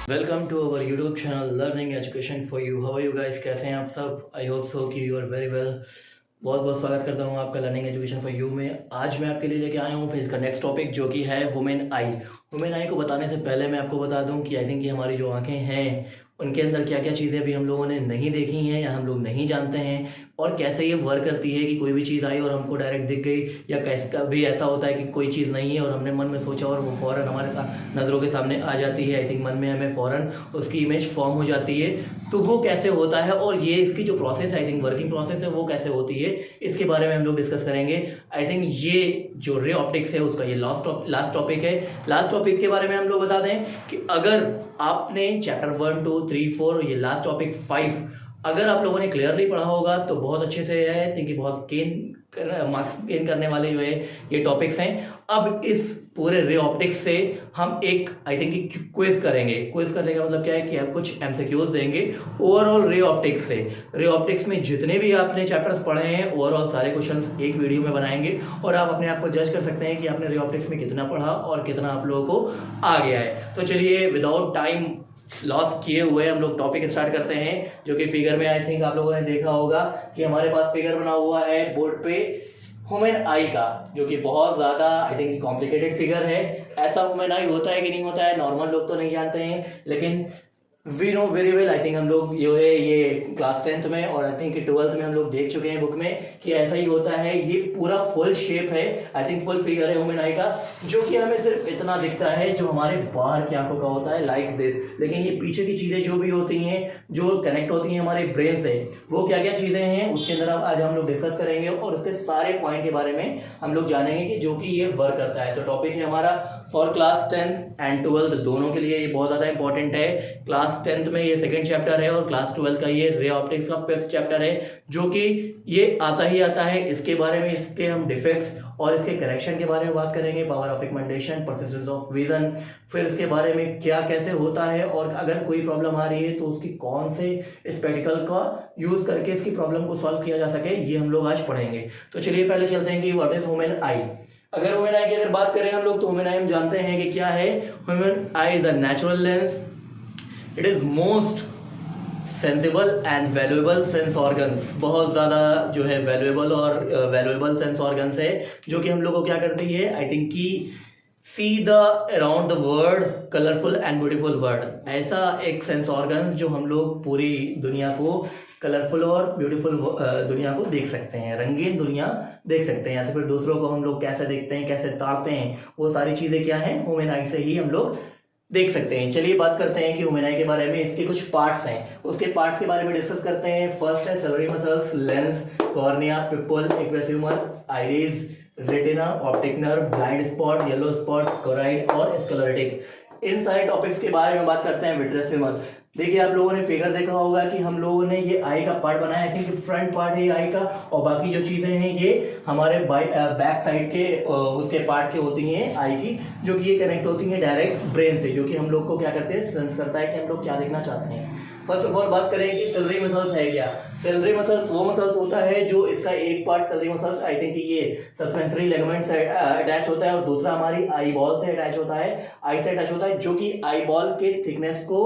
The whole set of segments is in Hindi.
Welcome to our YouTube channel learning education for you. How are you guys, कैसे हैं आप सब? आई होप सो कि यू आर वेरी वेल। बहुत बहुत स्वागत करता हूँ आपका लर्निंग एजुकेशन फॉर यू में। आज मैं आपके लिए लेके आया हूँ फिर इसका नेक्स्ट टॉपिक जो कि है वुमेन आई। वुमेन आई को बताने से पहले मैं आपको बता दूँ कि आई थिंक कि हमारी जो आंखें हैं उनके अंदर क्या क्या चीज़ें अभी हम लोगों ने नहीं देखी हैं या हम लोग नहीं जानते हैं, और कैसे ये वर्क करती है कि कोई भी चीज़ आई और हमको डायरेक्ट दिख गई, या कैसे कभी ऐसा होता है कि कोई चीज़ नहीं है और हमने मन में सोचा और वो फ़ौरन हमारे नज़रों के सामने आ जाती है। आई थिंक मन में हमें फ़ौरन उसकी इमेज फॉर्म हो जाती है। तो वो कैसे होता है और ये इसकी जो process I think working process है वो कैसे होती है, इसके बारे में हम लोग डिस्कस करेंगे। आई थिंक ये जो रे ऑप्टिक्स है उसका ये लास्ट टॉपिक है। लास्ट टॉपिक के बारे में हम लोग बता दें कि अगर आपने चैप्टर 1 2 3 4 ये लास्ट टॉपिक 5 अगर आप लोगों ने क्लियरली पढ़ा होगा तो बहुत अच्छे से है। थिंक बहुत मार्क्स गेन करने वाले जो है ये टॉपिक्स हैं। अब इस पूरे रे ऑप्टिक्स से हम एक आई थिंक क्विज करेंगे। क्विज करने का मतलब क्या है कि हम कुछ एमसीक्यूज देंगे ओवरऑल रे ऑप्टिक्स से। रे ऑप्टिक्स में जितने भी आपने चैप्टर्स पढ़े हैं ओवरऑल सारे क्वेश्चंस एक वीडियो में बनाएंगे और आप अपने आप को जज कर सकते हैं कि आपने रे ऑप्टिक्स में कितना पढ़ा और कितना आप लोगों को आ गया है। तो चलिए विदाउट टाइम लॉस किए हुए हम लोग टॉपिक स्टार्ट करते हैं, जो कि फिगर में आई थिंक आप लोगों ने देखा होगा कि हमारे पास फिगर बना हुआ है बोर्ड पे ह्यूमन आई का, जो कि बहुत ज़्यादा आई थिंक कॉम्प्लिकेटेड फिगर है। ऐसा ह्यूमन आई होता है कि नहीं होता है नॉर्मल लोग तो नहीं जानते हैं, लेकिन we know very well. I think हम लोग जो है ये क्लास 10th में और आई थिंक 12th में हम लोग देख चुके हैं बुक में कि ऐसा ही होता है। ये पूरा फुल शेप है, आई थिंक फुल फिगर है ह्यूमन आई का, जो कि हमें सिर्फ इतना दिखता है जो हमारे बाहर की आंखों का होता है लाइक दिस। लेकिन ये पीछे की चीज़ें जो भी होती हैं जो कनेक्ट होती हैं हमारे ब्रेन से, वो क्या क्या चीज़ें हैं उसके अंदर आज हम लोग डिस्कस करेंगे और उसके सारे पॉइंट के बारे में हम लोग जानेंगे कि जो कि ये वर्क करता है। तो टॉपिक है हमारा for class 10th and 12th दोनों के लिए ये बहुत ज़्यादा इंपॉर्टेंट है। क्लास 10th में ये सेकंड चैप्टर है और क्लास 12th का ये रे ऑप्टिक्स का 5th चैप्टर है, जो कि ये आता ही आता है। इसके बारे में इसके हम डिफेक्ट्स और इसके करेक्शन के बारे में बात करेंगे, power of pigmentation, persistence of vision, फिर इसके बारे में क्या कैसे होता है और अगर कोई प्रॉब्लम आ रही है तो उसकी कौन से स्पेक्टिकल का यूज करके इसकी प्रॉब्लम को सॉल्व किया जा सके, ये हम लोग आज पढ़ेंगे। तो चलिए पहले चलते हैं कि व्हाट इज ह्यूमन आई। अगर ह्यूमन आई की अगर बात करें हम लोग तो ह्यूमन आई हम जानते हैं कि क्या है। Human I is a natural lens. It is most sensible and valuable sense organs. बहुत ज़्यादा जो है वैल्यूएबल और वैल्यूएबल सेंस ऑर्गन्स है, जो कि हम लोग को क्या करती है आई थिंक कि see the around the world colourful and beautiful world. ऐसा एक सेंस ऑर्गन जो हम लोग पूरी दुनिया को कलरफुल और ब्यूटीफुल दुनिया को देख सकते हैं, रंगीन दुनिया देख सकते हैं, या तो फिर दूसरों को हम लोग कैसे देखते हैं कैसे ताकते हैं, वो सारी चीज़ें क्या हैं ह्यूमन आई से ही हम लोग देख सकते हैं। चलिए बात करते हैं कि ह्यूमन आई के बारे में। इसके कुछ पार्ट्स हैं, उसके पार्ट्स के बारे में डिस्कस करते हैं। फर्स्ट है salivary muscles, lens, cornea, people, aqueous humour, iris, retina, optic nerve, blind spot, yellow spot, choroid और स्क्लेरोटिक। इन सारे टॉपिक्स के बारे में बात करते हैं। विट्रेस ह्यूमर, देखिए आप लोगों ने फिगर देखा होगा कि हम लोगों ने ये आई का पार्ट बनाया है, क्योंकि फ्रंट पार्ट है आई का और बाकी जो चीजें हैं ये हमारे बैक साइड के उसके पार्ट के होती हैं आई की, जो कि ये कनेक्ट होती हैं डायरेक्ट ब्रेन से, जो कि हम लोग को क्या करते हैं सेंस करता है कि हम लोग क्या देखना चाहते हैं। फर्स्ट ऑफ ऑल बात करें कि सैलिवरी मसल्स है क्या। सैलिवरी मसल्स वो मसल्स होता है जो इसका एक part salivary muscles I think ये सस्पेंसरी लिगामेंट से अटैच होता है और दूसरा हमारी आई बॉल से अटैच होता है, आई से अटैच होता है, जो कि आई बॉल के थिकनेस को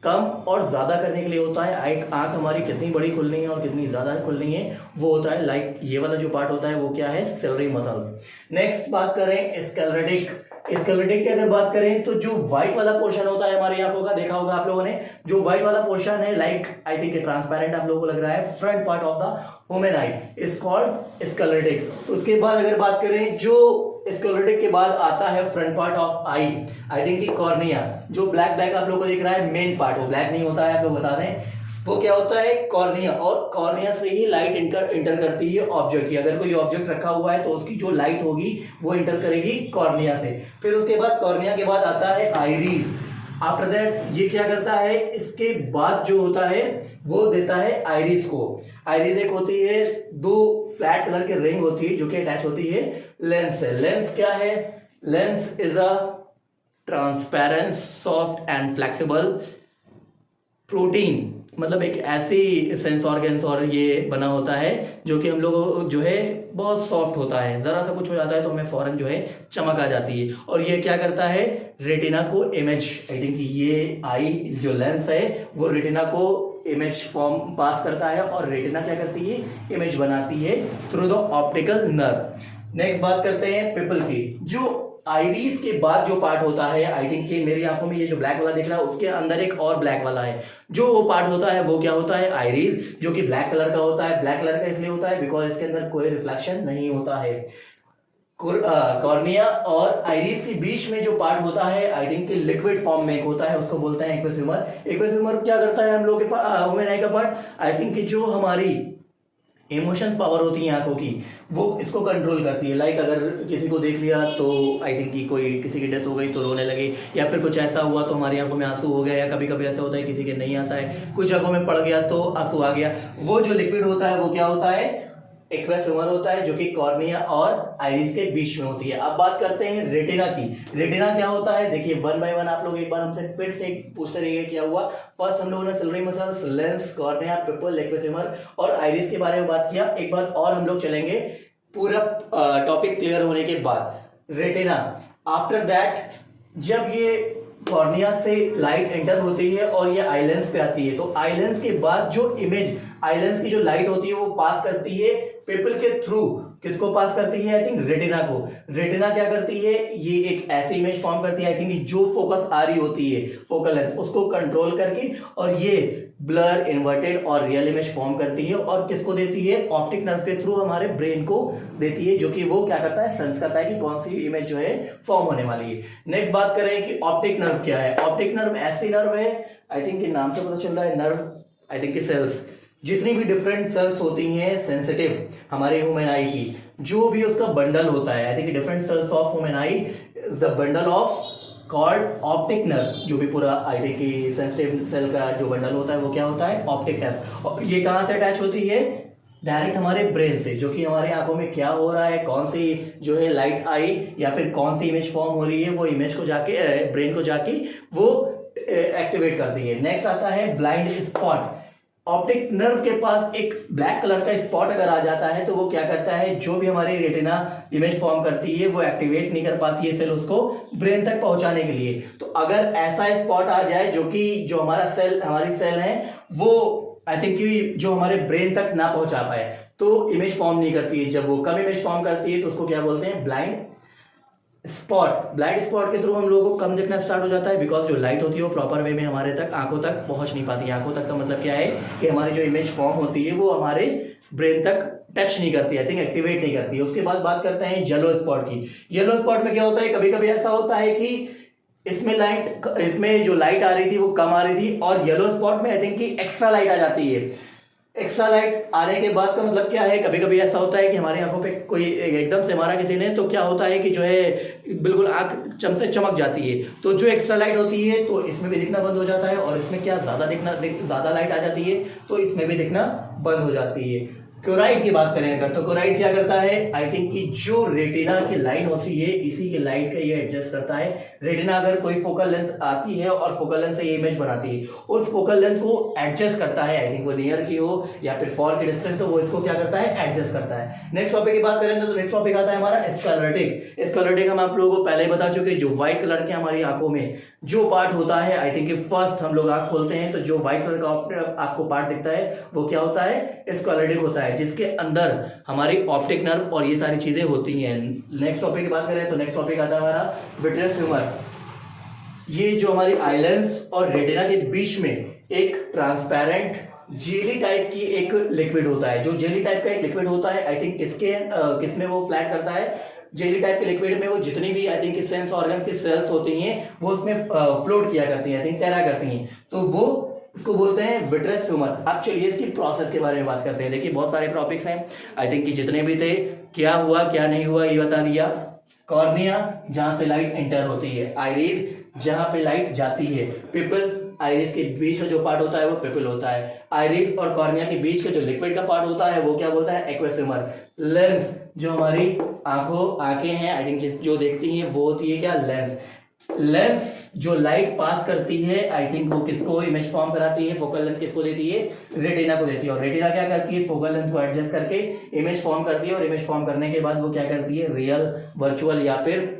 कम और ज्यादा करने के लिए होता है। आंख हमारी कितनी बड़ी खुलनी है और कितनी ज्यादा खुलनी है वो होता है लाइक ये वाला जो पार्ट होता है वो क्या है सैलिवरी मसल्स। नेक्स्ट बात करें स्क्लेरोटिक। स्क्लेरोटिक की अगर बात करें तो जो व्हाइट वाला पोर्शन होता है हमारी आंखों का, देखा होगा आप लोगों ने, जो व्हाइट वाला पोर्शन है लाइक आई थिंक ट्रांसपेरेंट आप लोगों को लग रहा है, front part of the human I is called sclerotic. उसके बाद अगर बात करें जो स्क्लेरोटिक के बाद आता है front part of I think की कॉर्निया, जो ब्लैक ब्लैक आप लोगों को दिख रहा है मेन पार्ट, वो ब्लैक नहीं होता है, आप लोग बता दें वो क्या होता है कॉर्निया, और कॉर्निया से ही लाइट इंटर करती है ऑब्जेक्ट की। अगर कोई ऑब्जेक्ट रखा हुआ है तो उसकी जो लाइट होगी वो इंटर करेगी कॉर्निया से। फिर उसके बाद कॉर्निया के बाद आता है आइरिस। आफ्टर दैट ये क्या करता है, इसके बाद जो होता है वो देता है आइरिस को। आइरिस एक होती है दो फ्लैट कलर के रिंग होती है जो कि अटैच होती है लेंस से। लेंस क्या है, lens is a transparent soft and flexible protein मतलब एक ऐसी सेंस ऑर्गन्स और ये बना होता है जो कि हम लोग जो है बहुत सॉफ्ट होता है, ज़रा सा कुछ हो जाता है तो हमें फ़ौरन जो है चमक आ जाती है। और ये क्या करता है, रेटिना को इमेज, आई थिंक ये आई जो लेंस है वो रेटिना को इमेज फॉर्म पास करता है और रेटिना क्या करती है, इमेज बनाती है through the optical nerve. Next बात करते हैं पिपल की। जो आइरिस के बाद जो पार्ट होता है, आई थिंक कि मेरी आंखों में ये जो ब्लैक वाला दिख रहा है उसके अंदर एक और ब्लैक वाला है, जो वो पार्ट होता है वो क्या होता है, आइरिस, जो कि ब्लैक कलर का होता है। ब्लैक कलर का इसलिए होता है बिकॉज इसके अंदर कोई रिफ्लेक्शन नहीं होता है। कॉर्निया और आइरिस के बीच में जो पार्ट होता है, आई थिंक लिक्विड फॉर्म में एक होता है, उसको बोलते हैं एक्वस ह्यूमर। एक्वस ह्यूमर क्या करता है हम लोग के ह्यूमन आई का पार्ट, आई थिंक कि जो हमारी इमोशंस पावर होती है आंखों की, वो इसको कंट्रोल करती है। लाइक अगर किसी को देख लिया तो आई थिंक कि कोई किसी की डेथ हो गई तो रोने लगे, या फिर कुछ ऐसा हुआ तो हमारी आंखों में आंसू हो गया, या कभी कभी ऐसा होता है किसी के नहीं आता है, कुछ आंखों में पड़ गया तो आंसू आ गया। वो जो लिक्विड होता है वो क्या होता है, एक्वस ह्यूमर होता है, जो कि कॉर्निया और आइरिस के बीच में होती है। अब बात करते हैं रेटिना की। रेटिना क्या होता है, देखिए वन बाय वन आप लोग एक बार हमसे फिर से पूछते रहिए क्या हुआ। फर्स्ट हम लोगों ने silvery muscles, lens, cornea, people, aqueous humour और आइरिस के बारे में बात किया। एक बार और हम लोग चलेंगे पूरा टॉपिक क्लियर होने के बाद। रेटिना, आफ्टर दैट जब ये कॉर्निया से लाइट एंटर होती है और ये आईलेंस पे आती है, तो आईलेंस के बाद जो इमेज, आईलेंस की जो लाइट होती है वो पास करती है पिपल के थ्रू। किसको पास करती है, आई थिंक रेटिना को। रेटिना क्या करती है, ये एक ऐसी इमेज फॉर्म करती है, आई थिंक जो फोकस आ रही होती है, फोकल लेंथ, उसको कंट्रोल करके, और ये ब्लर, इन्वर्टेड और रियल इमेज फॉर्म करती है। और किसको देती है, ऑप्टिक नर्व के थ्रू हमारे ब्रेन को देती है, जो कि वो क्या करता है, सेंस करता है कि कौन सी इमेज जो है फॉर्म होने वाली है। नेक्स्ट बात करें कि ऑप्टिक नर्व क्या है। ऑप्टिक नर्व ऐसी नर्व है, आई थिंक कि नाम से पता चल रहा है, नर्व, आई थिंक कि सेल्स, जितनी भी डिफरेंट सेल्स होती हैं सेंसिटिव हमारे ह्यूमन आई की, जो भी उसका बंडल होता है, I think different cells of human I, the bundle of called optic nerve. जो भी पूरा आई थिंक कि सेंसिटिव सेल का जो बंडल होता है वो क्या होता है, ऑप्टिक नर्व। और ये कहाँ से अटैच होती है, डायरेक्ट हमारे ब्रेन से, जो कि हमारे आंखों में क्या हो रहा है, कौन सी जो है लाइट आई या फिर कौन सी इमेज फॉर्म हो रही है, वो इमेज को जाके ब्रेन को जाके वो एक्टिवेट करती है। नेक्स्ट आता है ब्लाइंड स्पॉट। ऑप्टिक नर्व के पास एक ब्लैक कलर का स्पॉट अगर आ जाता है तो वो क्या करता है, जो भी हमारी रेटिना इमेज फॉर्म करती है वो एक्टिवेट नहीं कर पाती है सेल उसको ब्रेन तक पहुंचाने के लिए। तो अगर ऐसा स्पॉट आ जाए जो कि जो हमारा सेल, हमारी सेल है, वो आई थिंक कि जो हमारे ब्रेन तक ना पहुंचा पाए तो इमेज फॉर्म नहीं करती है। जब वो कम इमेज फॉर्म करती है तो उसको क्या बोलते हैं, ब्लाइंड स्पॉट। ब्लाइंड स्पॉट के थ्रू हम लोगों को कम दिखना स्टार्ट हो जाता है, बिकॉज जो लाइट होती है वो प्रॉपर वे में हमारे तक, आंखों तक पहुंच नहीं पाती है। आंखों तक का मतलब क्या है कि हमारी जो इमेज फॉर्म होती है वो हमारे ब्रेन तक टच नहीं करती, आई थिंक एक्टिवेट नहीं करती है। उसके बाद बात करते हैं येलो स्पॉट की। येलो स्पॉट में क्या होता है, कभी कभी ऐसा होता है कि इसमें जो लाइट आ रही थी वो कम आ रही थी, और येलो स्पॉट में आई थिंक कि एक्स्ट्रा लाइट आ जाती है। एक्स्ट्रा लाइट आने के बाद का मतलब क्या है, कभी कभी ऐसा होता है कि हमारी आंखों पे कोई एकदम से मारा किसी ने, तो क्या होता है कि जो है बिल्कुल आंख चमक जाती है। तो जो एक्स्ट्रा लाइट होती है तो इसमें भी दिखना बंद हो जाता है, और इसमें क्या ज्यादा लाइट आ जाती है तो इसमें भी दिखना बंद हो जाती है। क्लोराइड की बात करें अगर, तो क्लोराइड क्या करता है, आई थिंक कि जो रेटिना की लाइट होती है इसी के लाइट का ये एडजस्ट करता है। रेटिना अगर कोई फोकल लेंथ आती है और फोकल लेंथ से ये इमेज बनाती है, उस फोकल लेंथ को एडजस्ट करता है, आई थिंक वो नियर की हो या फिर फॉर की डिस्टेंस, तो वो इसको क्या करता है, एडजस्ट करता है। नेक्स्ट टॉपिक की बात करें तो नेक्स्ट टॉपिक आता है हमारा स्क्लेरोटिक। स्क्लेरोटिक हम आप लोगों को पहले ही बता चुके, जो व्हाइट कलर के हमारी आंखों में जो पार्ट होता है, आई थिंक फर्स्ट हम लोग आंख खोलते हैं तो जो व्हाइट कलर का आपको पार्ट दिखता है वो क्या होता है, स्क्लेरोटिक होता है, जिसके अंदर हमारी ऑप्टिक नर्व और ये सारी चीजें होती हैं। नेक्स्ट टॉपिक की बात करें तो नेक्स्ट टॉपिक आता है हमारा विट्रियस ह्यूमर। ये जो हमारी आईलेंस और रेटिना के बीच में एक ट्रांसपेरेंट जेली टाइप की एक लिक्विड होता है। जो जेली टाइप का एक लिक्विड होता है, आई थिंक किसमें वो फ्लैट करता है, जेली टाइप के लिक्विड में वो जितनी भी आई थिंक सेंस ऑर्गन्स की सेल्स होती हैं वो उसमें फ्लोट किया करती हैं, आई थिंक तैरा करती हैं, तो वो इसको बोलते हैं विट्रियस ह्यूमर। अब चलिए इसकी प्रोसेस के बारे में बात करते हैं। देखिए बहुत सारे टॉपिक्स हैं, आई थिंक कि जितने भी थे, क्या हुआ क्या नहीं हुआ ये बता दिया। कॉर्निया जहां से लाइट एंटर होती है, आइरिस जहां पे लाइट जाती है, पिपल आइरिस के बीच का जो पार्ट होता है वो पिपल होता है, आइरिस और कॉर्निया के बीच का जो लिक्विड का पार्ट होता है वो क्या बोलता है, एक्वस ह्यूमर। लेंस जो हमारी आंखें हैं, आई थिंक जो देखती हैं वो होती है क्या, लेंस। लेंस जो लाइट पास करती है, आई थिंक वो किसको इमेज फॉर्म कराती है, फोकल लेंथ किसको देती है, रेटिना को देती है। और रेटिना क्या करती है, फोकल लेंथ को एडजस्ट करके इमेज फॉर्म करती है, और इमेज फॉर्म करने के बाद वो क्या करती है, रियल, वर्चुअल या फिर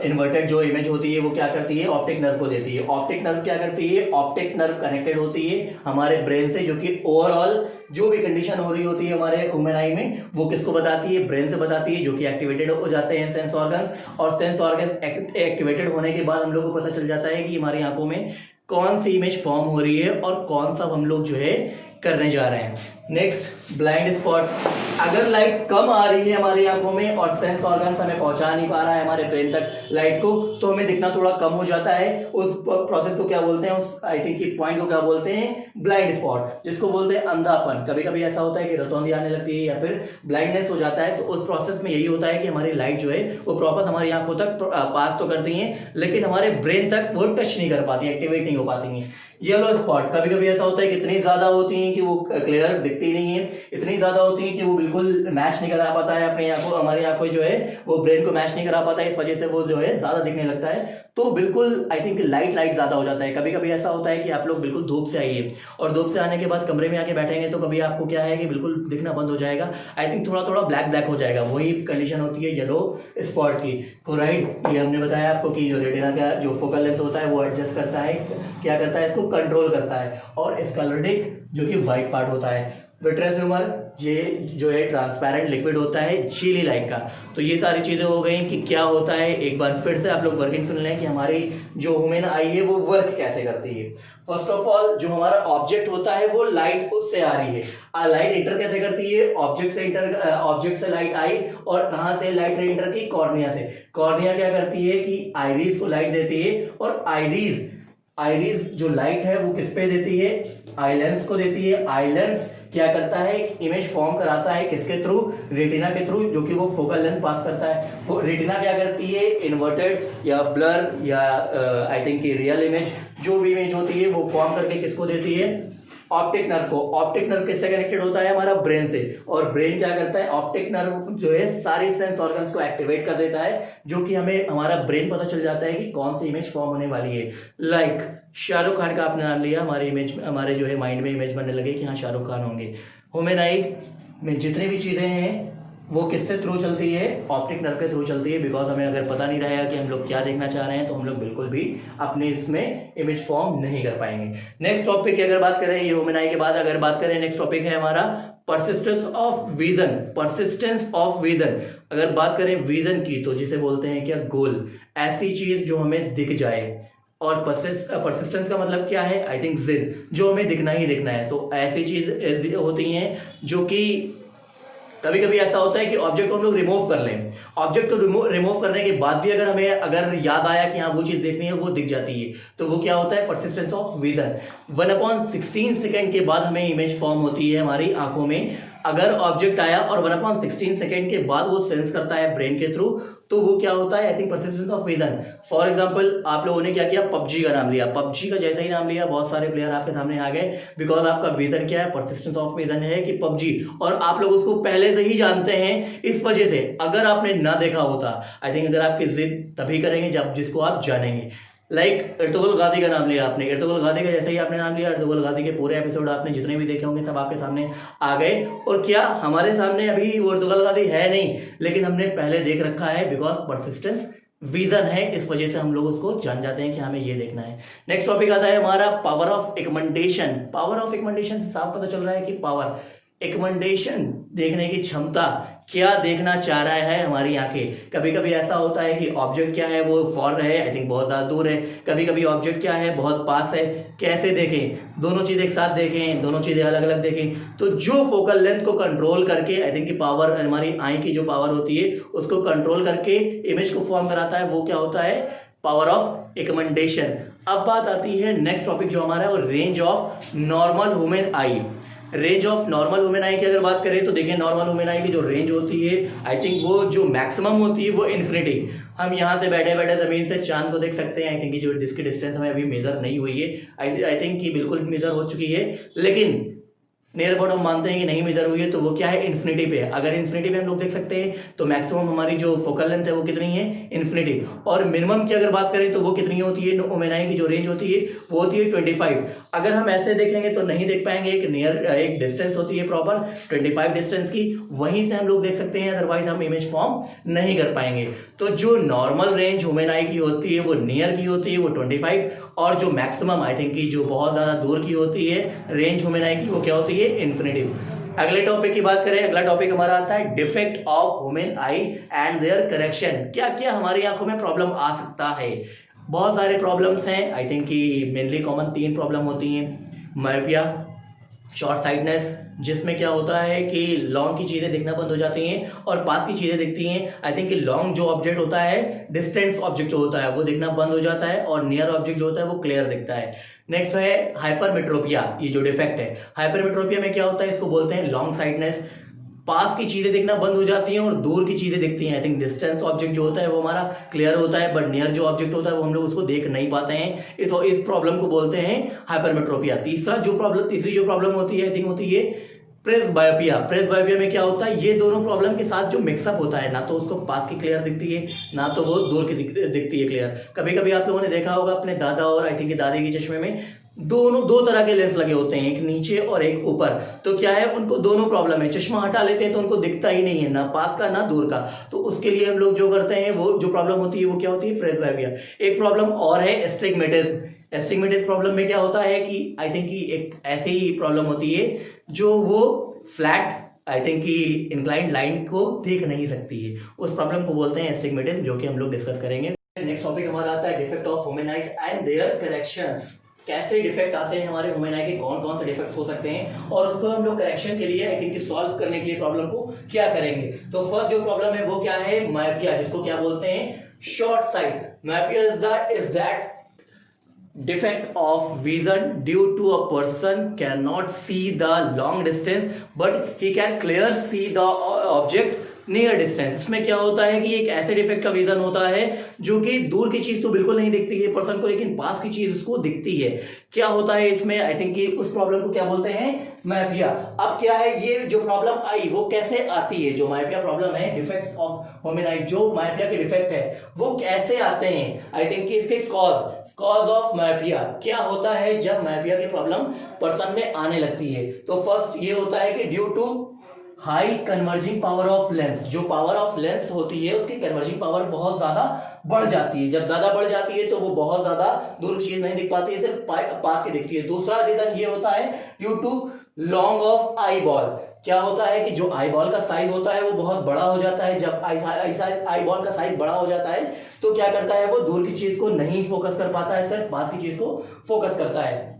इन्वर्टेड जो इमेज होती है वो क्या करती है, ऑप्टिक नर्व को देती है। ऑप्टिक नर्व क्या करती है, ऑप्टिक नर्व कनेक्टेड होती है हमारे ब्रेन से, जो कि ओवरऑल जो भी कंडीशन हो रही होती है हमारे ह्यूमन आई में वो किसको बताती है, ब्रेन से बताती है, जो कि एक्टिवेटेड हो जाते हैं सेंस ऑर्गन्स। और सेंस ऑर्गन्स एक्टिवेटेड होने के बाद हम लोग को पता चल जाता है कि हमारी आंखों में कौन सी इमेज फॉर्म हो रही है और कौन सा हम लोग जो है करने जा रहे हैं। Next, blind spot. अगर लाइट कम आ रही है हमारी आंखों में और सेंस ऑर्गन्स हमें पहुंचा नहीं पा रहा है हमारे ब्रेन तक लाइट को, तो हमें दिखना थोड़ा कम हो जाता है। उस प्रोसेस को क्या बोलते हैं, उस आई थिंक की पॉइंट को क्या बोलते हैं, ब्लाइंड स्पॉट, जिसको बोलते हैं अंधापन। कभी कभी ऐसा होता है कि रतौंधी आने लगती है या फिर ब्लाइंडनेस हो जाता है। तो उस प्रोसेस में यही होता है कि हमारी लाइट जो है वो प्रॉपर हमारी आंखों तक पास तो करती है, लेकिन हमारे ब्रेन तक वो टच नहीं कर पाती, एक्टिवेट नहीं हो पाती है। येलो स्पॉट, कभी कभी ऐसा होता है कि इतनी ज्यादा होती हैं कि वो क्लियर दिखती नहीं है, इतनी ज्यादा होती हैं कि वो बिल्कुल मैच नहीं करा पाता है अपनी आंखों, हमारी आंखों जो है वो ब्रेन को मैच नहीं करा पाता है, इस वजह से वो जो है ज्यादा दिखने लगता है। तो बिल्कुल आई थिंक लाइट ज्यादा हो जाता है। कभी कभी ऐसा होता है कि आप लोग बिल्कुल धूप से आइए और धूप से आने के बाद कमरे में आके बैठेंगे तो कभी आपको क्या है कि बिल्कुल दिखना बंद हो जाएगा, आई थिंक थोड़ा थोड़ा ब्लैक हो जाएगा। वही कंडीशन होती है येलो स्पॉट की। राइट, ये हमने बताया आपको कि जो रेटिना का जो फोकल लेंथ होता है वो एडजस्ट करता है, क्या करता है, इसको कंट्रोल करता है। और स्क्लेरोटिक जो कि व्हाइट पार्ट होता है, विट्रियस ह्यूमर ये जो है ट्रांसपेरेंट लिक्विड होता है झिल्ली लाइक का। तो ये सारी चीजें हो गई कि क्या होता है, एक बार फिर से आप लोग वर्किंग सुन लें कि हमारी जो ह्यूमन आई है वो वर्क कैसे करती है। फर्स्ट ऑफ ऑल जो हमारा ऑब्जेक्ट होता है वो लाइट उससे आ रही है, लाइट इंटर कैसे करती है, ऑब्जेक्ट से लाइट आई, और कहां से लाइट इंटर की, कॉर्निया से। कॉर्निया क्या करती है कि आइरिस को लाइट देती है, और आइरिस जो लाइट है वो किस पे देती है, आई लेंस को देती है। आई लेंस क्या करता है, इमेज फॉर्म कराता है किसके थ्रू, रेटिना के थ्रू, जो कि वो फोकल लेंथ पास करता है। रेटिना क्या करती है, इन्वर्टेड या ब्लर या आई थिंक रियल इमेज, जो भी इमेज होती है वो फॉर्म करके किसको देती है, ऑप्टिक नर्व को। ऑप्टिक नर्व किससे कनेक्टेड होता है, हमारा ब्रेन से। और ब्रेन क्या करता है, ऑप्टिक नर्व जो है सारी सेंस ऑर्गन्स को एक्टिवेट कर देता है, जो कि हमें हमारा ब्रेन पता चल जाता है कि कौन सी इमेज फॉर्म होने वाली है। लाइक शाहरुख खान का आपने नाम लिया, हमारी इमेज, हमारे जो है माइंड में इमेज बनने लगे कि हाँ शाहरुख खान होंगे। ह्यूमन आई में जितनी भी चीजें हैं वो किससे थ्रू चलती है, ऑप्टिक नर्व के थ्रू चलती है। बिकॉज हमें अगर पता नहीं रहेगा कि हम लोग क्या देखना चाह रहे हैं तो हम लोग बिल्कुल भी अपने इसमें इमेज फॉर्म नहीं कर पाएंगे। नेक्स्ट टॉपिक की अगर बात करें, ये ह्यूमन आई के बाद अगर बात करें, नेक्स्ट टॉपिक है हमारा persistence of vision. Persistence of vision, अगर बात करें विजन की तो जिसे बोलते हैं क्या, गोल, ऐसी चीज जो हमें दिख जाए। और परसिस्टेंस का मतलब क्या है, आई थिंक जिद, जो हमें दिखना ही दिखना है। तो ऐसी चीज होती हैं जो कि कभी कभी ऐसा होता है कि ऑब्जेक्ट को हम लोग रिमूव कर लें, ऑब्जेक्ट को रिमूव करने के बाद भी अगर हमें अगर याद आया कि हाँ वो चीज देखनी है, वो दिख जाती है। तो वो क्या होता है, परसिस्टेंस ऑफ विजन। 1/16 सेकेंड के बाद हमें इमेज फॉर्म होती है हमारी आंखों में। अगर ऑब्जेक्ट आया और 1/16 सेकेंड के बाद वो सेंस करता है ब्रेन के थ्रू, तो वो क्या होता है, I think persistence of vision. For example आप लोगों ने क्या किया, पबजी का नाम लिया, पबजी का जैसा ही नाम लिया बहुत सारे प्लेयर आपके सामने आ गए, बिकॉज आपका विजन क्या है, परसिस्टेंस ऑफ विजन है कि पबजी, और आप लोग उसको पहले से ही जानते हैं। इस वजह से अगर आपने ना देखा होता, आई थिंक अगर आपकी जिद तभी करेंगे जब जिसको आप जानेंगे। लाइक अर्तुगरुल गाजी का नाम लिया आपने, अर्तुगरुल गाजी का जैसे ही आपने नाम लिया, अर्तुगरुल गाजी के पूरे एपिसोड आपने जितने भी देखे होंगे सब आपके सामने आ गए। और क्या हमारे सामने अभी वो अर्तुगरुल गाजी है नहीं, लेकिन हमने पहले देख रखा है, बिकॉज परसिस्टेंस विजन है, इस वजह से हम लोग उसको जान जाते हैं कि हमें ये देखना है। नेक्स्ट टॉपिक आता है हमारा पावर ऑफ एक्मेंटेशन। पावर ऑफ एक्मेंटेशन से साफ पता चल रहा है कि पावर, एक्मेंटेशन, देखने की क्षमता, क्या देखना चाह रहा है हमारी आंखें। कभी कभी ऐसा होता है कि ऑब्जेक्ट क्या है वो फॉर है, आई थिंक बहुत ज्यादा दूर है, कभी कभी ऑब्जेक्ट क्या है बहुत पास है। कैसे देखें, दोनों चीज एक साथ देखें, दोनों चीजें अलग अलग देखें। तो जो फोकल लेंथ को कंट्रोल करके, आई थिंक की पावर, हमारी आई की जो पावर होती है उसको कंट्रोल करके इमेज को फॉर्म कराता है, वो क्या होता है, पावर ऑफ एक्मेंटेशन। अब बात आती है नेक्स्ट टॉपिक जो हमारा है, और range of normal human I. Range of normal human आई की अगर बात करें तो देखिए, नॉर्मल ह्यूमन आई की जो रेंज होती है, आई थिंक वो जो मैक्सिमम होती है वो इन्फिनिटी। हम यहाँ से बैठे बैठे जमीन से चांद को देख सकते हैं। आई थिंक जो जिसकी डिस्टेंस हमें अभी मेजर नहीं हुई है, आई थिंक कि बिल्कुल मेजर हो चुकी है, लेकिन नियर अबाउट हम मानते हैं कि नहीं मेजर हुई है, तो वो क्या है, इन्फिनिटी पे है। अगर इन्फिनिटी पे हम लोग देख सकते हैं तो मैक्सिमम हमारी जो फोकल लेंथ है वो कितनी है, इन्फिनिटी। और मिनिमम की अगर बात करें तो वो कितनी होती है, ओमेन आई की जो रेंज होती है वो होती है 25। अगर हम ऐसे देखेंगे तो नहीं देख पाएंगे, एक डिस्टेंस होती है प्रॉपर 25 डिस्टेंस की, वहीं से हम लोग देख सकते हैं, अदरवाइज हम इमेज फॉर्म नहीं कर पाएंगे। तो जो नॉर्मल रेंज ह्यूमन आई की होती है वो नियर की होती है वो 25, और जो मैक्सिमम आई थिंक की जो बहुत ज्यादा दूर की होती है रेंज ह्यूमन आई की वो क्या होती है, इन्फिनिटी। अगले टॉपिक की बात करें, अगला टॉपिक हमारा आता है defect of human eye and their correction. क्या क्या हमारी आंखों में प्रॉब्लम आ सकता है, बहुत सारे प्रॉब्लम्स हैं। आई थिंक कि मेनली कॉमन 3 प्रॉब्लम होती हैं। मायोपिया, शॉर्ट साइटनेस, जिसमें क्या होता है कि लॉन्ग की चीज़ें दिखना बंद हो जाती हैं और पास की चीज़ें दिखती हैं। आई थिंक कि लॉन्ग जो ऑब्जेक्ट होता है, डिस्टेंस ऑब्जेक्ट जो होता है वो दिखना बंद हो जाता है, और नियर ऑब्जेक्ट जो होता है वो क्लियर दिखता है। नेक्स्ट है हाइपरमेट्रोपिया, ये जो डिफेक्ट है हाइपरमेट्रोपिया में क्या होता है, इसको बोलते हैं लॉन्ग साइटनेस। पास की चीजें दिखना बंद हो जाती हैं और दूर की चीजें दिखती हैं। आई थिंक डिस्टेंस ऑब्जेक्ट जो होता है वो हमारा क्लियर होता है, बट नियर जो ऑब्जेक्ट होता है वो हम लोग उसको देख नहीं पाते हैं। इस प्रॉब्लम को बोलते हैं हाइपरमेट्रोपिया। तीसरी जो प्रॉब्लम होती है आई थिंक होती है प्रेसबायोपिया। प्रेसबायोपिया में क्या होता है, ये दोनों प्रॉब्लम के साथ जो मिक्सअप होता है, ना तो उसको पास की क्लियर दिखती है, ना तो वो दूर की दिखती है क्लियर। कभी कभी आप लोगों ने देखा होगा अपने दादा और आई थिंक दादी के चश्मे में दोनों 2 तरह के लेंस लगे होते हैं, एक नीचे और एक ऊपर। तो क्या है, उनको दोनों प्रॉब्लम है, चश्मा हटा लेते हैं तो उनको दिखता ही नहीं है, ना पास का ना दूर का। तो उसके लिए हम लोग जो करते हैं, वो जो प्रॉब्लम होती है वो क्या होती है, प्रेसबायोपिया। एक प्रॉब्लम और है एस्टिग्मेटिज्म। एस्टिग्मेटिज्म प्रॉब्लम में क्या होता है कि आई थिंक कि एक ऐसी ही प्रॉब्लम होती है जो वो फ्लैट आई थिंक कि इंक्लाइंड लाइन को देख नहीं सकती है, उस प्रॉब्लम को बोलते हैं एस्टिग्मेटिज्म, जो कि हम लोग डिस्कस करेंगे। नेक्स्ट टॉपिक हमारा आता है defect of human eyes and their corrections. कैसे डिफेक्ट आते हैं हमारे ह्यूमन आई के, कौन कौन से डिफेक्ट्स हो सकते हैं, और उसको हम लोग करेक्शन के लिए आई थिंक सॉल्व करने के लिए प्रॉब्लम को क्या करेंगे। तो फर्स्ट जो प्रॉब्लम है वो क्या है, मायोपिया, जिसको क्या बोलते हैं, short site. Myopia is that defect of vision due to a person cannot see the long distance but he can clear see the object near distance. इसमें क्या होता है कि एक ऐसे डिफेक्ट का विजन होता है जो कि दूर की चीज तो बिल्कुल नहीं दिखती है पर्सन को, लेकिन पास की चीज उसको दिखती है। क्या होता है इसमें, आई थिंक कि उस प्रॉब्लम को क्या बोलते हैं, मायोपिया। अब क्या है, ये जो प्रॉब्लम आई वो कैसे आती है, जो मायोपिया प्रॉब्लम है, डिफेक्ट्स ऑफ ह्यूमन आई, जो मायोपिया के डिफेक्ट है वो कैसे आते हैं। आई थिंक कि इसके कॉज ऑफ मायोपिया क्या होता है जब मायोपिया की प्रॉब्लम पर्सन में आने लगती है। तो फर्स्ट ये होता है कि due to high converging power of lens. जो पावर ऑफ लेंस होती है उसकी कन्वर्जिंग पावर बहुत ज्यादा बढ़ जाती है। जब ज्यादा बढ़ जाती है तो वो बहुत ज्यादा दूर की चीज नहीं दिख पाती है, सिर्फ पास की दिखती है। दूसरा रीजन ये होता है due to long of eyeball. क्या होता है कि जो आई बॉल का साइज होता है वो बहुत बड़ा हो जाता है। जब आई बॉल का साइज बड़ा हो जाता है तो क्या करता है, वो दूर की चीज को नहीं फोकस कर पाता है, सिर्फ पास की चीज को फोकस करता है।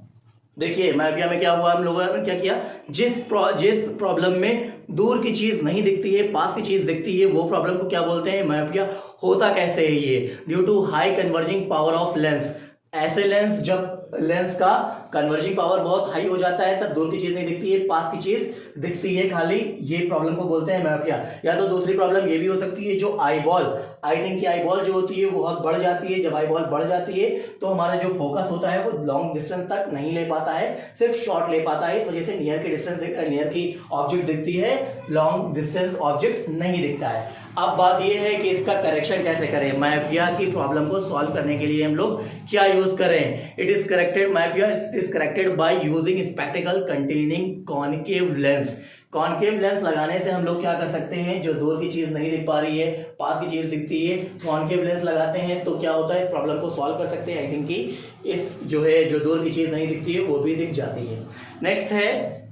देखिए मायोपिया में क्या हुआ, हम लोगों ने क्या किया, जिस प्रॉब्लम में दूर की चीज नहीं दिखती है पास की चीज दिखती है, वो प्रॉब्लम को क्या बोलते हैं, मायोपिया। होता कैसे है ये, due to high converging power of lens. ऐसे लेंस, जब लेंस का कन्वर्जिंग पावर बहुत हाई हो जाता है तब दूर की चीज नहीं दिखती है, पास की चीज दिखती है खाली, ये प्रॉब्लम को बोलते हैं मायोपिया। या तो दूसरी प्रॉब्लम ये भी हो सकती है, जो आई बॉल, आई थिंक कि आई बॉल जो होती है वो बहुत बढ़ जाती है। जब आई बॉल बढ़ जाती है तो हमारा जो फोकस होता है वो लॉन्ग डिस्टेंस तक नहीं ले पाता है, सिर्फ शॉर्ट ले पाता है। इस वजह से नियर की ऑब्जेक्ट दिखती है, लॉन्ग डिस्टेंस ऑब्जेक्ट नहीं दिखता है। अब बात यह है कि इसका करेक्शन कैसे करें, मायोपिया की प्रॉब्लम को सॉल्व करने के लिए हम लोग क्या यूज करें। It is corrected, myopia is corrected by using spectacled containing concave lens. Concave lens लगाने से हम लोग क्या कर सकते हैं, जो दूर की चीज नहीं दिख पा रही है पास की चीज दिखती है, कॉनकेव लेंस लगाते हैं तो क्या होता है, इस प्रॉब्लम को सॉल्व कर सकते हैं। आई थिंक कि इस जो है, जो दूर की चीज नहीं दिखती है वो भी दिख जाती है। नेक्स्ट है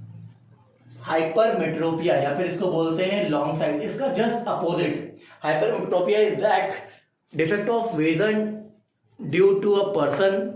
हाइपरमेट्रोपिया, या फिर इसको बोलते हैं लॉन्ग साइट। इसका just opposite, hypermetropia is that defect of vision due to a person,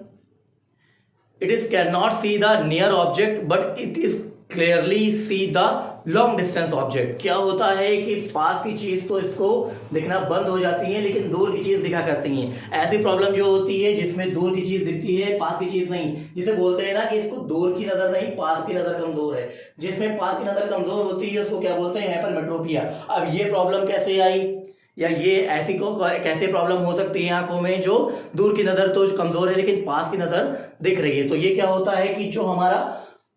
it is cannot see the near object but it is clearly see the long distance object। क्या होता है कि पास की चीज तो इसको दिखना बंद हो जाती है लेकिन दूर की चीज दिखा करती है। ऐसी प्रॉब्लम जो होती है जिसमें दूर की चीज दिखती है पास की चीज नहीं, जिसे बोलते हैं ना कि इसको दूर की नजर नहीं, पास की नजर कमजोर है। जिसमें पास की नजर कमजोर होती है उसको क्या बोलते हैं, हाइपरमेट्रोपिया। अब ये प्रॉब्लम कैसे आई, या ये ऐसी को कैसे प्रॉब्लम हो सकती है आंखों में, जो दूर की नजर तो कमजोर है लेकिन पास की नजर दिख रही है। तो ये क्या होता है कि जो हमारा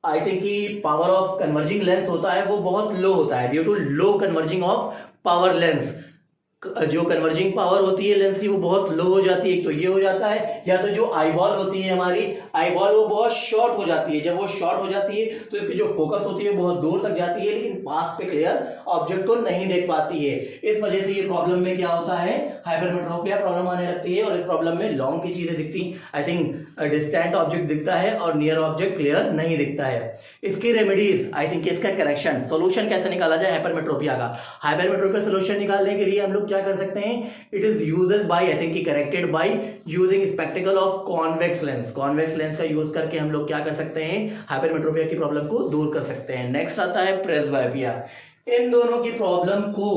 आई थिंक कि पावर ऑफ कन्वर्जिंग लेंस होता है वो बहुत लो होता है due to low converging of power lens. जो कन्वर्जिंग पावर होती है लेंस की वो बहुत लो हो जाती है, एक तो ये हो जाता है, या तो जो आईबॉल होती है हमारी आईबॉल वो बहुत शॉर्ट हो जाती है। जब वो शॉर्ट हो जाती है तो इसकी जो फोकस होती है बहुत दूर तक जाती है, लेकिन पास पे क्लियर ऑब्जेक्ट को नहीं देख पाती है। इस वजह से ये प्रॉब्लम में क्या होता है, हाइपरमेट्रोपिया प्रॉब्लम आने लगती है, और इस प्रॉब्लम में लॉन्ग की चीजें दिखती, आई थिंक डिस्टेंट ऑब्जेक्ट दिखता है और नियर ऑब्जेक्ट क्लियर नहीं दिखता है। इसकी रेमेडीज, आई थिंक इसका करेक्शन, सोल्यूशन कैसे निकाला जाए हाइपरमेट्रोपिया का। हाइपरमेट्रोपिया सोल्यूशन निकालने के लिए हम लोग क्या कर सकते हैं, it is uses by, I think corrected by using spectacle of convex lens. Convex lens का यूज करके हम लोग क्या कर सकते हैं, हाइपरमेट्रोपिया की प्रॉब्लम को दूर कर सकते हैं। नेक्स्ट आता है प्रेसबायोपिया। इन दोनों की प्रॉब्लम को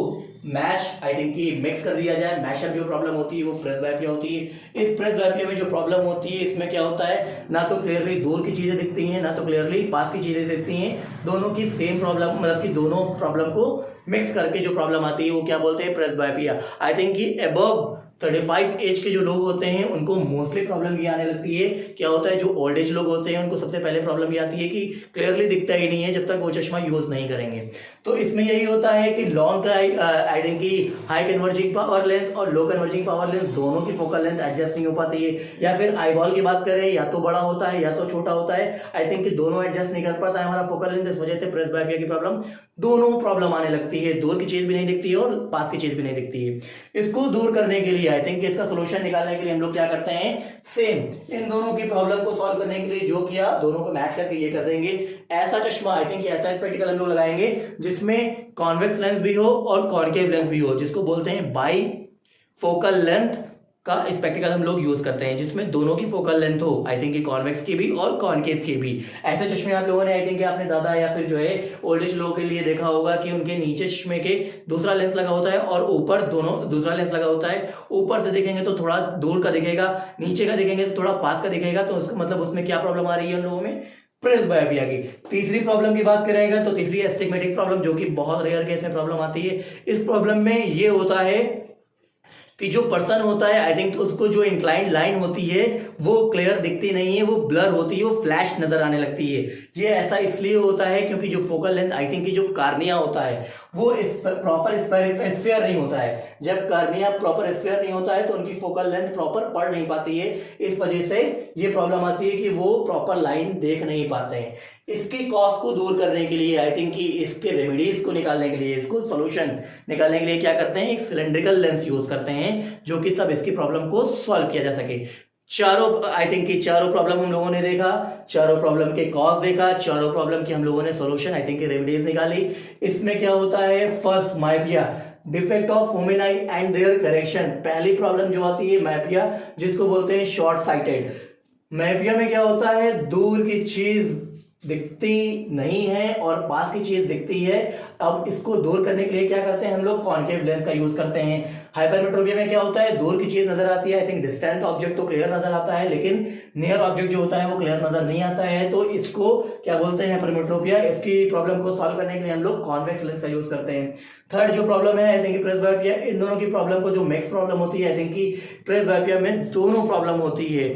मैश, आई थिंक कि मिक्स कर दिया जाए। मैशअप जो प्रॉब्लम होती है वो प्रेसबायोपिया होती है। इस प्रेसबायोपिया में जो प्रॉब्लम होती है इसमें क्या होता है, ना तो क्लियरली दूर की चीजें दिखती हैं, ना तो क्लियरली पास की चीजें दिखती हैं। दोनों की सेम प्रॉब्लम, मतलब कि दोनों प्रॉब्लम को मिक्स करके जो प्रॉब्लम आती है वो क्या बोलते हैं, प्रेसबायोपिया। आई थिंक कि अबव 35 एज के जो लोग होते हैं उनको मोस्टली प्रॉब्लम ये आने लगती है। क्या होता है, जो ओल्ड एज लोग होते हैं उनको सबसे पहले प्रॉब्लम ये आती है कि क्लियरली दिखता ही नहीं है जब तक वो चश्मा यूज नहीं करेंगे। तो इसमें यही होता है कि लॉन्ग का आई थिंक कि हाई कन्वर्जिंग पावर लेंस और लो कन्वर्जिंग पावर लेंस दोनों की फोकल लेंथ एडजस्ट नहीं हो पाती है। या फिर आईबॉल की बात करें, या तो बड़ा होता है या तो छोटा होता है। आई थिंक कि दोनों एडजस्ट नहीं कर पाता है हमारा फोकल लेंथ, इस वजह से प्रेसबायोपिया की प्रॉब्लम, दोनों प्रॉब्लम आने लगती है। दूर की चीज भी नहीं दिखती है और पास की चीज भी नहीं दिखती है। इसको दूर करने के लिए, आई थिंक इसका सोल्यूशन निकालने के लिए हम लोग क्या करते हैं, सेम इन दोनों की प्रॉब्लम को सॉल्व करने के लिए जो किया, दोनों को मैच करके ये कर देंगे। ऐसा चश्मा, आई थिंक ऐसा स्पेक्टिकल हम लोग लगाएंगे जिसमें कॉन्वेक्स लेंस भी हो और कॉनकेव लेंस भी हो, जिसको बोलते हैं बाई फोकल लेंथ का स्पेक्टिकल हम लोग यूज करते हैं, जिसमें दोनों की फोकल लेंथ हो, आई थिंक कॉन्वेक्स की भी और कॉनकेव की भी। ऐसे चश्मे आप लोगों ने, आई थिंक अपने दादा या फिर जो है ओल्डेज लोगों के लिए देखा होगा कि उनके नीचे चश्मे के दूसरा लेंस लगा होता है और ऊपर दोनों दूसरा लेंस लगा होता है। ऊपर से देखेंगे तो थोड़ा दूर का दिखेगा, नीचे का देखेंगे तो थोड़ा पास का दिखेगा। तो उसका मतलब उसमें क्या प्रॉब्लम आ रही है उन लोगों में, प्रेसबायोपिया की। तीसरी प्रॉब्लम की बात करेंगे तो तीसरी एस्टिग्मेटिक प्रॉब्लम, जो कि बहुत रेयर केस में प्रॉब्लम आती है। इस प्रॉब्लम में ये होता है कि जो पर्सन होता है, आई थिंक उसको जो इंक्लाइंड लाइन होती है वो क्लियर दिखती नहीं है, वो ब्लर होती है, वो फ्लैश नजर आने लगती है। ये ऐसा इसलिए होता है क्योंकि जो फोकल लेंथ, आई थिंक जो कार्निया होता है वो प्रॉपर स्फीयर नहीं होता है। जब कार्निया प्रॉपर स्फीयर नहीं होता है तो उनकी फोकल लेंथ प्रॉपर पढ़ नहीं पाती है। इस वजह से ये प्रॉब्लम आती है कि वो प्रॉपर लाइन देख नहीं पाते हैं। इसकी कॉज को दूर करने के लिए, आई थिंक कि इसके रेमेडीज को निकालने के लिए, इसको सोल्यूशन निकालने के लिए क्या करते हैं, एक सिलेंड्रिकल लेंस यूज करते हैं, जो कि तब इसकी प्रॉब्लम को सॉल्व किया जा सके। चारों, आई थिंक कि चारों प्रॉब्लम हम लोगों ने देखा, चारों प्रॉब्लम के कॉज देखा, चारों प्रॉब्लम की हम लोगों ने सोल्यूशन, आई थिंक रेमेडीज निकाली। इसमें क्या होता है, first myopia, defect of human eye and their correction. पहली प्रॉब्लम जो आती है माइपिया, जिसको बोलते हैं शॉर्ट साइटेड। माइपिया में क्या होता है, दूर की चीज दिखती नहीं है और पास की चीज दिखती है। अब इसको दूर करने के लिए क्या करते हैं हम लोग, कॉनकेव लेंस का यूज करते हैं। हाइपरमेट्रोपिया में क्या होता है, दूर की चीज नजर आती है, आई थिंक डिस्टेंट ऑब्जेक्ट तो क्लियर नजर आता है, लेकिन नियर ऑब्जेक्ट जो होता है वो क्लियर नजर नहीं आता है। तो इसको क्या बोलते हैं, हाइपरमेट्रोपिया। इसकी प्रॉब्लम को सॉल्व करने के लिए हम लोग कॉन्वेक्स लेंस का यूज करते हैं। थर्ड जो प्रॉब्लम है, आई थिंक प्रेसबायोपिया। इन दोनों की प्रॉब्लम को जो मिक्स प्रॉब्लम होती है, आई थिंक की प्रेसबायोपिया में दोनों प्रॉब्लम होती है।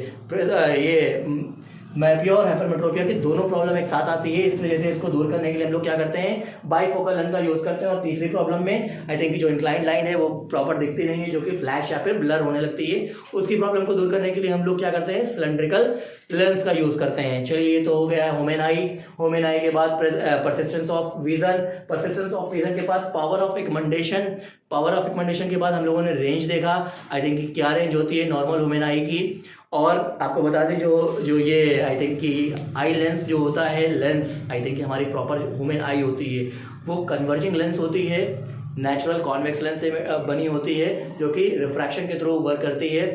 ये माइपिया और हाइपरमेट्रोपिया की दोनों प्रॉब्लम एक साथ आती है। इस वजह से इसको दूर करने के लिए हम लोग क्या करते हैं, बाईफोकल लेंस का यूज करते हैं। और तीसरी प्रॉब्लम में आई थिंक जो इंक्लाइन लाइन है वो प्रॉपर दिखती नहीं है, जो कि फ्लैश या फिर ब्लर होने लगती है। उसकी प्रॉब्लम को दूर करने के लिए हम लोग क्या करते हैं, सिलेंड्रिकल लेंस का यूज करते हैं। चलिए, ये तो हो गया ह्यूमन आई। ह्यूमन आई के बाद persistence of vision, persistence of vision के बाद पावर ऑफ एक्मेंडेशन, पावर ऑफ एक्मेंडेशन के बाद हम लोगों ने रेंज देखा, आई थिंक क्या रेंज होती है नॉर्मल ह्यूमन आई की। और आपको बता दें जो ये आई थिंक कि आई लेंस जो होता है, लेंस आई थिंक हमारी प्रॉपर ह्यूमन आई होती है वो कन्वर्जिंग लेंस होती है, नेचुरल कॉन्वेक्स लेंस से बनी होती है, जो कि रिफ्रैक्शन के थ्रू वर्क करती है।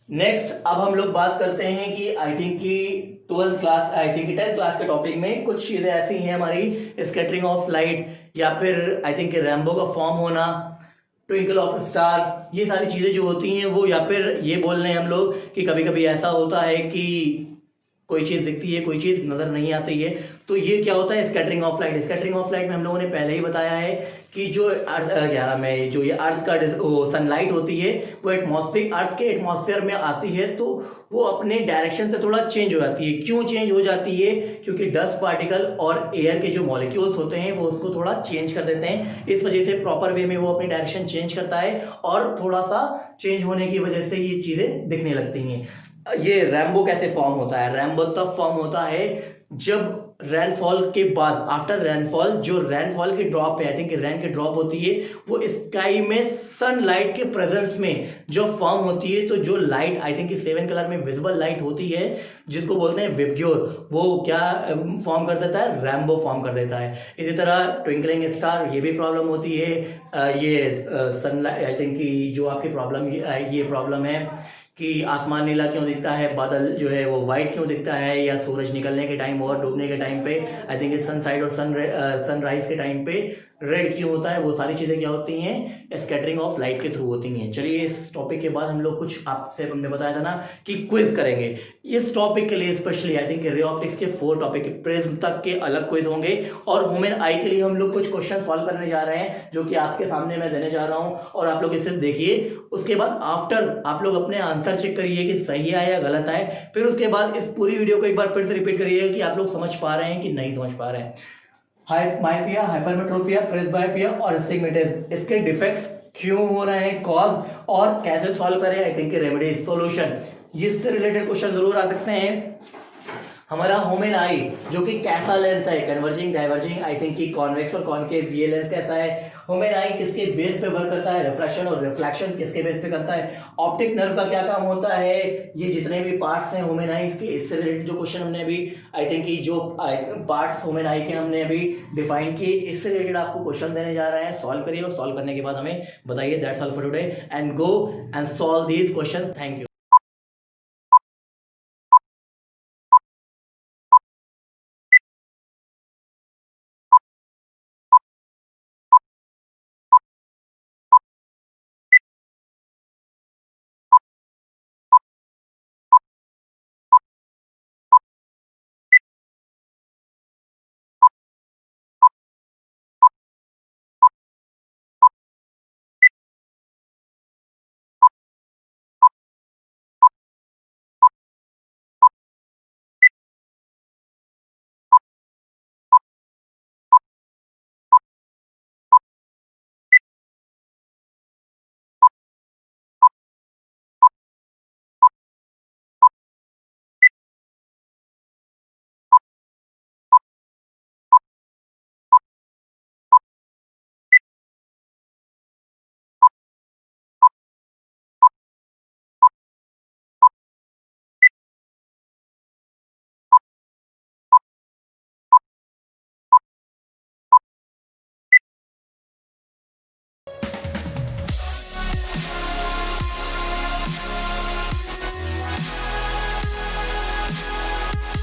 नेक्स्ट अब हम लोग बात करते हैं कि आई थिंक कि 12th class, I think 10th class के टॉपिक में कुछ चीज़ें ऐसी हैं हमारी, स्कैटरिंग ऑफ लाइट, या फिर आई थिंक रैम्बो का फॉर्म होना, ट्विंकल ऑफ स्टार, ये सारी चीज़ें जो होती हैं वो, या फिर ये बोल रहे हैं हम लोग कि कभी कभी ऐसा होता है कि कोई चीज़ दिखती है, कोई चीज़ नज़र नहीं आती है। तो ये क्या होता है, scattering of light. Scattering of light में हम लोगों ने पहले ही बताया है कि जो जो ये अर्थ का सनलाइट होती है वो अर्थ के एटमॉस्फेयर में आती है, तो वो अपने डायरेक्शन से थोड़ा चेंज हो जाती है। क्यों चेंज हो जाती है? क्योंकि डस्ट पार्टिकल और एयर के जो मॉलिक्यूल्स होते हैं वो उसको थोड़ा चेंज कर देते हैं। इस वजह से प्रॉपर वे में वो अपनी डायरेक्शन चेंज करता है और थोड़ा सा चेंज होने की वजह से ये चीज़ें दिखने लगती हैं। ये रैम्बो कैसे फॉर्म होता है? रैम्बो तब फॉर्म होता है जब रेनफॉल के बाद, आफ्टर रेनफॉल, जो रेनफॉल की ड्रॉप है, आई थिंक रेन की ड्रॉप होती है, वो स्काई में सनलाइट के प्रेजेंस में जो फॉर्म होती है, तो जो लाइट आई थिंक 7 कलर में विजिबल लाइट होती है जिसको बोलते हैं विबग्योर, वो क्या फॉर्म कर देता है? रैम्बो फॉर्म कर देता है। इसी तरह ट्विंकलिंग स्टार, ये भी प्रॉब्लम होती है। ये सनलाइट आई थिंक की जो आपकी प्रॉब्लम ये प्रॉब्लम है कि आसमान नीला क्यों दिखता है, बादल जो है वो वाइट क्यों दिखता है, या सूरज निकलने के टाइम और डूबने के टाइम पे आई थिंक सनसाइड और सनराइज के टाइम पे रेड क्यों होता है, वो सारी चीज़ें क्या होती हैं? स्कैटरिंग ऑफ लाइट के थ्रू होती हैं। चलिए, इस टॉपिक के बाद हम लोग कुछ, आपसे हमने बताया था ना कि क्विज करेंगे इस टॉपिक के लिए specially. I think ray optics के 4 टॉपिक, प्रिज्म तक के अलग क्विज होंगे, और ह्यूमन आई के लिए हम लोग कुछ क्वेश्चन सॉल्व करने जा रहे हैं जो कि आपके सामने मैं देने जा रहा हूँ, और आप लोग इसे देखिए। उसके बाद आफ्टर आप लोग अपने आंसर चेक करिए कि सही है या गलत है। फिर उसके बाद इस पूरी वीडियो को एक बार फिर से रिपीट करिए कि आप लोग समझ पा रहे हैं कि नहीं समझ पा रहे हैं। माइपिया, हाइपरमेट्रोपिया, प्रेसबायोपिया और एस्टिग्मेटिज्म, इसके डिफेक्ट्स क्यों हो रहे हैं, कॉज, और कैसे सॉल्व करें, आई थिंक रेमेडी, सॉल्यूशन, इससे रिलेटेड क्वेश्चन जरूर आ सकते हैं। हमारा ह्यूमन आई जो कि कैसा लेंस है, कन्वर्जिंग, डाइवर्जिंग, आई थिंक कि कॉन्वेक्स और कॉनकेव, ये लेंस कैसा है। ह्यूमन आई किसके बेस पे वर्क करता है, रिफ्रैक्शन और रिफ्लेक्शन किसके बेस पे करता है। ऑप्टिक नर्व का क्या काम होता है, ये जितने भी पार्ट्स हैं ह्यूमन आईज के, इससे रिलेटेड जो क्वेश्चन हमने अभी आई थिंक कि जो पार्ट्स ह्यूमन आई के हमने अभी डिफाइन किए, इससे रिलेटेड आपको क्वेश्चन देने जा रहे हैं। सॉल्व करिए और सॉल्व करने के बाद हमें बताइए। That's all for today, and go and solve these question. Thank you.